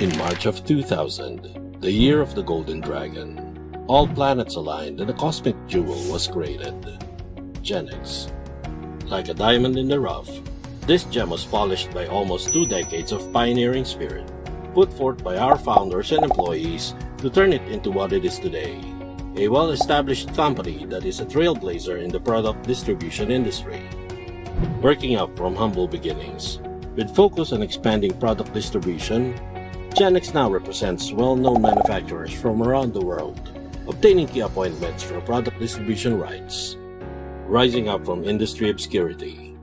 In March of 2000, the year of the Golden Dragon, all planets aligned and a cosmic jewel was created, Gennex. Like a diamond in the rough, this gem was polished by almost 2 decades of pioneering spirit, put forth by our founders and employees to turn it into what it is today, a well-established company that is a trailblazer in the product distribution industry. Working up from humble beginnings, with focus on expanding product distribution, Gennex now represents well-known manufacturers from around the world, obtaining key appointments for product distribution rights. Rising up from industry obscurity,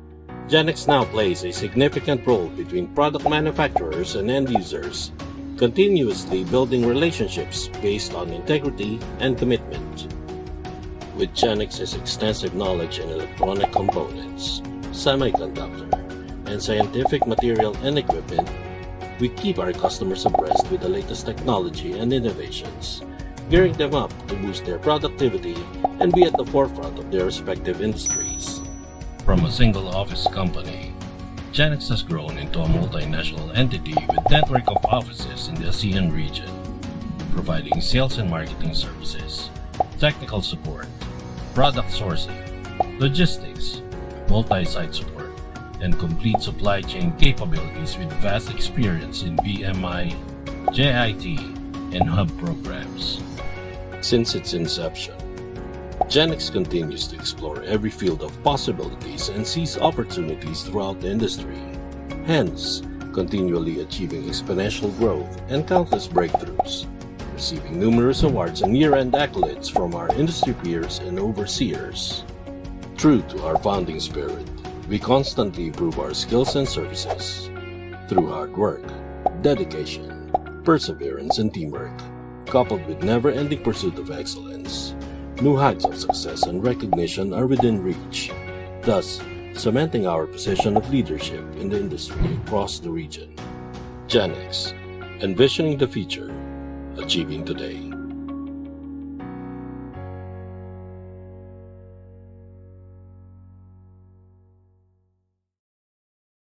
Gennex now plays a significant role between product manufacturers and end users, continuously building relationships based on integrity and commitment. With Gennex's extensive knowledge in electronic components, semiconductor, and scientific material and equipment, we keep our customers abreast with the latest technology and innovations, gearing them up to boost their productivity and be at the forefront of their respective industries. From a single office company, Gennex has grown into a multinational entity with a network of offices in the ASEAN region, providing sales and marketing services, technical support, product sourcing, logistics, multi-site support, and complete supply chain capabilities with vast experience in VMI, JIT, and hub programs. Since its inception, Gennex continues to explore every field of possibilities and seize opportunities throughout the industry, hence continually achieving exponential growth and countless breakthroughs, receiving numerous awards and year-end accolades from our industry peers and overseers. True to our founding spirit, we constantly improve our skills and services through hard work, dedication, perseverance, and teamwork, coupled with never-ending pursuit of excellence. New heights of success and recognition are within reach, thus cementing our position of leadership in the industry across the region. Gennex, envisioning the future, achieving today.